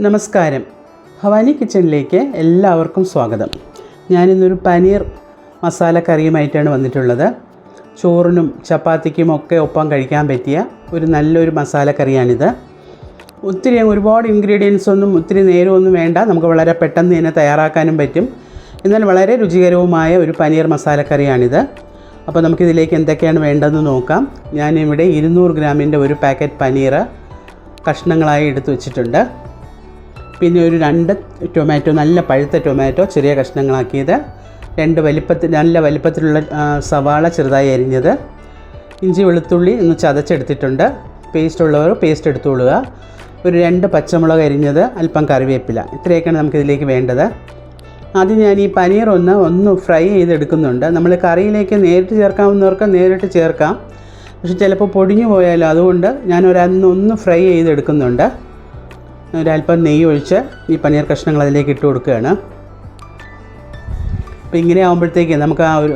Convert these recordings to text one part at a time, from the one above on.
നമസ്കാരം, ഭവാനി കിച്ചണിലേക്ക് എല്ലാവർക്കും സ്വാഗതം. ഞാനിന്നൊരു പനീർ മസാല കറിയുമായിട്ടാണ് വന്നിട്ടുള്ളത്. ചോറിനും ചപ്പാത്തിക്കും ഒക്കെ ഒപ്പം കഴിക്കാൻ പറ്റിയ ഒരു നല്ലൊരു മസാല കറിയാണിത്. ഒരുപാട് ഇൻഗ്രീഡിയൻസ് ഒന്നും ഒത്തിരി നേരമൊന്നും വേണ്ട, നമുക്ക് വളരെ പെട്ടെന്ന് തന്നെ തയ്യാറാക്കാനും പറ്റും. എന്നാൽ വളരെ രുചികരവുമായ ഒരു പനീർ മസാല കറിയാണിത്. അപ്പോൾ നമുക്കിതിലേക്ക് എന്തൊക്കെയാണ് വേണ്ടതെന്ന് നോക്കാം. ഞാനിവിടെ 200 ഗ്രാമിൻ്റെ ഒരു പാക്കറ്റ് പനീർ കഷ്ണങ്ങളായി എടുത്തു വച്ചിട്ടുണ്ട്. പിന്നെ ഒരു 2 ടൊമാറ്റോ, നല്ല പഴുത്ത ടൊമാറ്റോ ചെറിയ കഷ്ണങ്ങളാക്കിയത്, 2 നല്ല വലിപ്പത്തിലുള്ള സവാള ചെറുതായി അരിഞ്ഞത്, ഇഞ്ചി വെളുത്തുള്ളി ഒന്ന് ചതച്ചെടുത്തിട്ടുണ്ട്. പേസ്റ്റ് ഉള്ളവർ പേസ്റ്റ് എടുത്തുകൊള്ളുക. ഒരു 2 പച്ചമുളക് അരിഞ്ഞത്, അല്പം കറിവേപ്പില. ഇത്രയൊക്കെയാണ് നമുക്കിതിലേക്ക് വേണ്ടത്. ആദ്യം ഞാൻ ഈ പനീർ ഒന്ന് ഫ്രൈ ചെയ്തെടുക്കുന്നുണ്ട്. നമ്മൾ കറിയിലേക്ക് നേരിട്ട് ചേർക്കാവുന്നവർക്ക് നേരിട്ട് ചേർക്കാം, പക്ഷെ ചിലപ്പോൾ പൊടിഞ്ഞു പോയാലോ, അതുകൊണ്ട് ഞാൻ ഒന്ന് ഫ്രൈ ചെയ്തെടുക്കുന്നുണ്ട്. ഒരല്പം നെയ്യ് ഒഴിച്ച് ഈ പനീർ കഷ്ണങ്ങൾ അതിലേക്ക് ഇട്ട് കൊടുക്കുകയാണ്. അപ്പോൾ ഇങ്ങനെ ആകുമ്പോഴത്തേക്ക് നമുക്ക് ആ ഒരു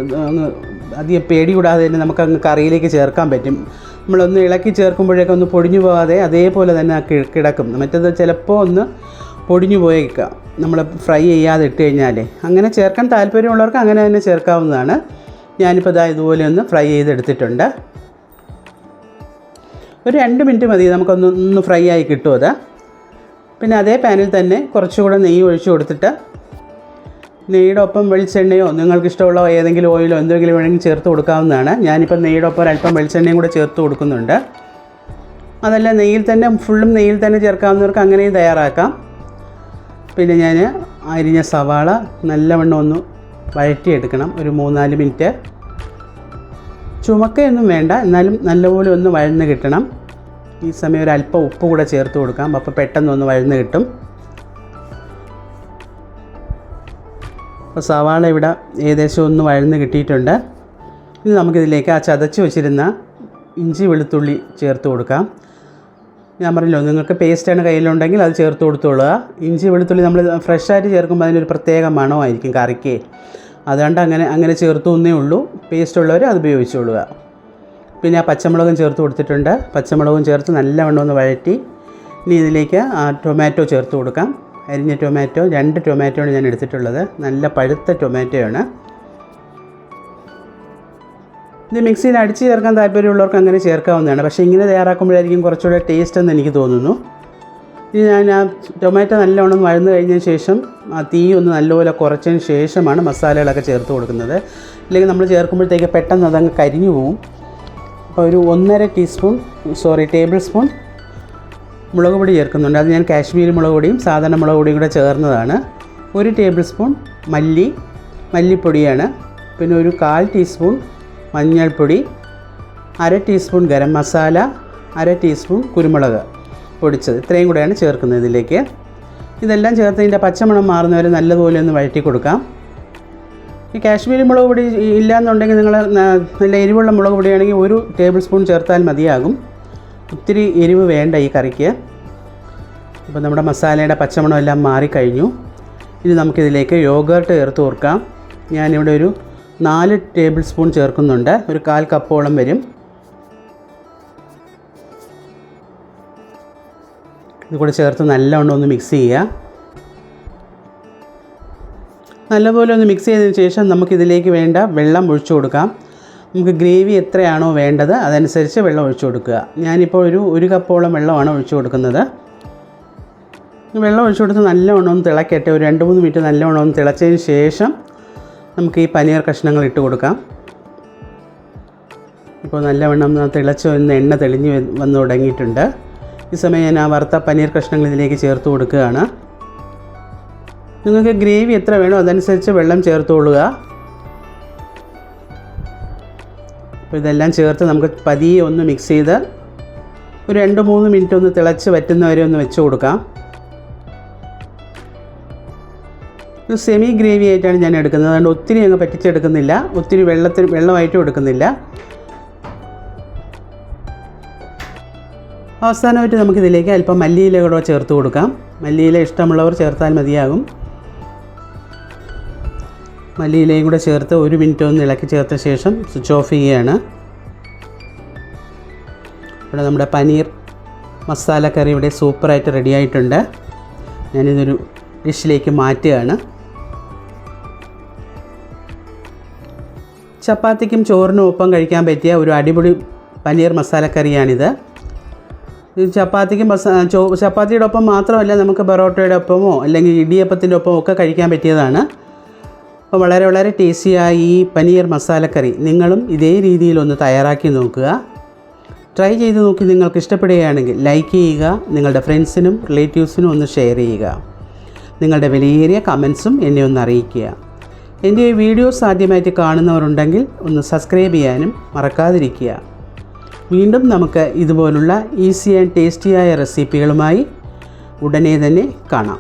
അധികം പേടി കൂടാതെ തന്നെ നമുക്ക് അങ്ങ് കറിയിലേക്ക് ചേർക്കാൻ പറ്റും. നമ്മളൊന്ന് ഇളക്കി ചേർക്കുമ്പോഴേക്കും ഒന്ന് പൊടിഞ്ഞു പോകാതെ അതേപോലെ തന്നെ കിടക്കും. മറ്റേത് ചിലപ്പോൾ ഒന്ന് പൊടിഞ്ഞു പോയേക്കാം നമ്മൾ ഫ്രൈ ചെയ്യാതെ ഇട്ട് കഴിഞ്ഞാൽ. അങ്ങനെ ചേർക്കാൻ താല്പര്യമുള്ളവർക്ക് അങ്ങനെ തന്നെ ചേർക്കാവുന്നതാണ്. ഞാനിപ്പോൾ ഇതുപോലെ ഒന്ന് ഫ്രൈ ചെയ്തെടുത്തിട്ടുണ്ട്. ഒരു 2 മിനിറ്റ് മതി നമുക്കൊന്ന് ഫ്രൈ ആയി കിട്ടും അത്. പിന്നെ അതേ പാനിൽ തന്നെ കുറച്ചുകൂടെ നെയ്യ് ഒഴിച്ച് കൊടുത്തിട്ട്, നെയ്യുടെ ഒപ്പം വെളിച്ചെണ്ണയോ നിങ്ങൾക്ക് ഇഷ്ടമുള്ള ഏതെങ്കിലും ഓയിലോ എന്തെങ്കിലും വേണമെങ്കിൽ ചേർത്ത് കൊടുക്കാവുന്നതാണ്. ഞാനിപ്പോൾ നെയ്യുടെ ഒപ്പം അല്പം വെളിച്ചെണ്ണയും കൂടെ ചേർത്ത് കൊടുക്കുന്നുണ്ട്. അതല്ല നെയ്യിൽ തന്നെ ഫുള്ളും നെയ്യിൽ തന്നെ ചേർക്കാവുന്നവർക്ക് അങ്ങനെയും തയ്യാറാക്കാം. പിന്നെ ഞാൻ അരിഞ്ഞ സവാള നല്ലവണ്ണം ഒന്ന് വഴറ്റിയെടുക്കണം. ഒരു 3-4 മിനിറ്റ്. ചുമക്കയൊന്നും വേണ്ട, എന്നാലും നല്ലപോലെ ഒന്ന് വഴന്ന് കിട്ടണം. ഈ സമയം ഒരു അല്പം ഉപ്പ് കൂടെ ചേർത്ത് കൊടുക്കാം, അപ്പോൾ പെട്ടെന്നൊന്ന് വഴന്ന് കിട്ടും. അപ്പോൾ സവാള ഇവിടെ ഏകദേശം ഒന്ന് വഴന്ന് കിട്ടിയിട്ടുണ്ട്. ഇനി നമുക്കിതിലേക്ക് ആ ചതച്ച് വെച്ചിരുന്ന ഇഞ്ചി വെളുത്തുള്ളി ചേർത്ത് കൊടുക്കാം. ഞാൻ പറഞ്ഞല്ലോ, നിങ്ങൾക്ക് പേസ്റ്റാണ് കയ്യിലുണ്ടെങ്കിൽ അത് ചേർത്ത് കൊടുത്തോളുക. ഇഞ്ചി വെളുത്തുള്ളി നമ്മൾ ഫ്രഷായിട്ട് ചേർക്കുമ്പോൾ അതിനൊരു പ്രത്യേക മണമായിരിക്കും കറിക്ക്. അതുകൊണ്ട് അങ്ങനെ ചേർത്തു എന്നേ ഉള്ളൂ. പേസ്റ്റ് ഉള്ളവർ അത് ഉപയോഗിച്ചോളുക. പിന്നെ ആ പച്ചമുളകും ചേർത്ത് കൊടുത്തിട്ടുണ്ട്. പച്ചമുളകും ചേർത്ത് നല്ലവണ്ണം ഒന്ന് വഴറ്റി ഇനി ഇതിലേക്ക് ആ ടൊമാറ്റോ ചേർത്ത് കൊടുക്കാം. അരിഞ്ഞ ടൊമാറ്റോ 2 ടൊമാറ്റോയാണ് ഞാൻ എടുത്തിട്ടുള്ളത്. നല്ല പഴുത്ത ടൊമാറ്റോയാണ്. ഇത് മിക്സിയിൽ അടിച്ച് ചേർക്കാൻ താല്പര്യമുള്ളവർക്ക് അങ്ങനെ ചേർക്കാവുന്നതാണ്. പക്ഷേ ഇങ്ങനെ തയ്യാറാക്കുമ്പോഴായിരിക്കും കുറച്ചുകൂടെ ടേസ്റ്റ് എന്ന് എനിക്ക് തോന്നുന്നു. ഇനി ഞാൻ ആ ടൊമാറ്റോ നല്ലവണ്ണം വഴന്ന് കഴിഞ്ഞതിന് ശേഷം ആ തീ ഒന്ന് നല്ലപോലെ കുറച്ചതിന് ശേഷമാണ് മസാലകളൊക്കെ ചേർത്ത് കൊടുക്കുന്നത്. അല്ലെങ്കിൽ നമ്മൾ ചേർക്കുമ്പോഴത്തേക്ക് പെട്ടെന്ന് അതങ്ങ് കരിഞ്ഞു പോകും. അപ്പോൾ ഒരു 1.5 ടേബിൾ സ്പൂൺ മുളക് പൊടി ചേർക്കുന്നുണ്ട്. അത് ഞാൻ കാശ്മീരി മുളക് പൊടിയും സാധാരണ മുളക് പൊടിയും കൂടെ ചേർന്നതാണ്. 1 ടേബിൾ സ്പൂൺ മല്ലിപ്പൊടിയാണ്. പിന്നെ ഒരു 1/4 ടീസ്പൂൺ മഞ്ഞൾപ്പൊടി, 1/2 ടീസ്പൂൺ ഗരം മസാല, 1/2 ടീസ്പൂൺ കുരുമുളക് പൊടിച്ചത്. ഇത്രയും കൂടെയാണ് ചേർക്കുന്നത് ഇതിലേക്ക്. ഇതെല്ലാം ചേർത്തതിൻ്റെ പച്ചമണം മാറുന്നവരെ നല്ലതുപോലെ ഒന്ന് വഴറ്റി കൊടുക്കാം. ഈ കാശ്മീരി മുളക് പൊടി ഇല്ലയെന്നുണ്ടെങ്കിൽ നിങ്ങൾ നല്ല എരിവുള്ള മുളക് പൊടിയാണെങ്കിൽ 1 ടേബിൾ സ്പൂൺ ചേർത്താൽ മതിയാകും. ഒത്തിരി എരിവ് വേണ്ട ഈ കറിക്ക്. അപ്പോൾ നമ്മുടെ മസാലയുടെ പച്ചമണം എല്ലാം മാറിക്കഴിഞ്ഞു. ഇനി നമുക്കിതിലേക്ക് യോഗർട്ട് ചേർത്ത് കൊടുക്കാം. ഞാനിവിടെ ഒരു 4 ടേബിൾ സ്പൂൺ ചേർക്കുന്നുണ്ട്. ഒരു 1/4 കപ്പോളം വരും. ഇത് കൂടെ ചേർത്ത് നല്ലവണ്ണം ഒന്ന് മിക്സ് ചെയ്യുക. നല്ലപോലെ ഒന്ന് മിക്സ് ചെയ്തതിന് ശേഷം നമുക്കിതിലേക്ക് വേണ്ട വെള്ളം ഒഴിച്ചു കൊടുക്കാം. നമുക്ക് ഗ്രേവി എത്രയാണോ വേണ്ടത് അതനുസരിച്ച് വെള്ളം ഒഴിച്ചു കൊടുക്കുക. ഞാനിപ്പോൾ ഒരു കപ്പോളം വെള്ളമാണ് ഒഴിച്ചു കൊടുക്കുന്നത്. വെള്ളം ഒഴിച്ചു കൊടുത്ത് നല്ലവണ്ണം ഒന്ന് തിളക്കട്ടെ. ഒരു 2-3 മിനിറ്റ് നല്ലവണ്ണം ഒന്ന് തിളച്ചതിന് ശേഷം നമുക്ക് ഈ പനീർ കഷ്ണങ്ങൾ ഇട്ട് കൊടുക്കാം. ഇപ്പോൾ നല്ലവണ്ണം തിളച്ച് വന്ന് എണ്ണ തെളിഞ്ഞ് വന്ന് തുടങ്ങിയിട്ടുണ്ട്. ഈ സമയം ഞാൻ ആ വറുത്ത പനീർ കഷ്ണങ്ങൾ ഇതിലേക്ക് ചേർത്ത് കൊടുക്കുകയാണ്. നിങ്ങൾക്ക് ഗ്രേവി എത്ര വേണോ അതനുസരിച്ച് വെള്ളം ചേർത്തുകൊള്ളുക. അപ്പോൾ ഇതെല്ലാം ചേർത്ത് നമുക്ക് പതിയെ ഒന്ന് മിക്സ് ചെയ്ത് ഒരു 2-3 മിനിറ്റ് ഒന്ന് തിളച്ച് വറ്റുന്നവരെ ഒന്ന് വെച്ച് കൊടുക്കാം. ഒരു സെമി ഗ്രേവി ആയിട്ടാണ് ഞാൻ എടുക്കുന്നത്. അതുകൊണ്ട് ഒത്തിരി അങ്ങ് പറ്റിച്ചെടുക്കുന്നില്ല, ഒത്തിരി വെള്ളമായിട്ടും എടുക്കുന്നില്ല. അവസാനമായിട്ട് നമുക്കിതിലേക്ക് അല്പം മല്ലിയില കൂടെ ചേർത്ത് കൊടുക്കാം. മല്ലിയില ഇഷ്ടമുള്ളവർ ചേർത്താൽ മതിയാകും. മല്ലിയിലയും കൂടെ ചേർത്ത് 1 മിനിറ്റ് ഒന്ന് ഇളക്കി ചേർത്ത ശേഷം സ്വിച്ച് ഓഫ് ചെയ്യുകയാണ്. ഇവിടെ നമ്മുടെ പനീർ മസാല കറി ഇവിടെ സൂപ്പറായിട്ട് റെഡി ആയിട്ടുണ്ട്. ഞാനിതൊരു ഡിഷിലേക്ക് മാറ്റുകയാണ്. ചപ്പാത്തിക്കും ചോറിനും ഒപ്പം കഴിക്കാൻ പറ്റിയ ഒരു അടിപൊളി പനീർ മസാല കറിയാണിത്. ചപ്പാത്തിയുടെ ഒപ്പം മാത്രമല്ല, നമുക്ക് പൊറോട്ടയുടെ ഒപ്പമോ അല്ലെങ്കിൽ ഇടിയപ്പത്തിൻ്റെ ഒപ്പമോ ഒക്കെ കഴിക്കാൻ പറ്റിയതാണ്. അപ്പോൾ വളരെ വളരെ ടേസ്റ്റിയായ ഈ പനീർ മസാലക്കറി നിങ്ങളും ഇതേ രീതിയിലൊന്ന് തയ്യാറാക്കി നോക്കുക. ട്രൈ ചെയ്ത് നോക്കി നിങ്ങൾക്ക് ഇഷ്ടപ്പെടുകയാണെങ്കിൽ ലൈക്ക് ചെയ്യുക, നിങ്ങളുടെ ഫ്രണ്ട്സിനും റിലേറ്റീവ്സിനും ഒന്ന് ഷെയർ ചെയ്യുക. നിങ്ങളുടെ വിലയേറിയ കമൻസും എന്നെ ഒന്ന് അറിയിക്കുക. എൻ്റെ ഈ വീഡിയോസ് ആദ്യമായിട്ട് കാണുന്നവരുണ്ടെങ്കിൽ ഒന്ന് സബ്സ്ക്രൈബ് ചെയ്യാനും മറക്കാതിരിക്കുക. വീണ്ടും നമുക്ക് ഇതുപോലുള്ള ഈസി ആൻഡ് ടേസ്റ്റിയായ റെസിപ്പികളുമായി ഉടനെ തന്നെ കാണാം.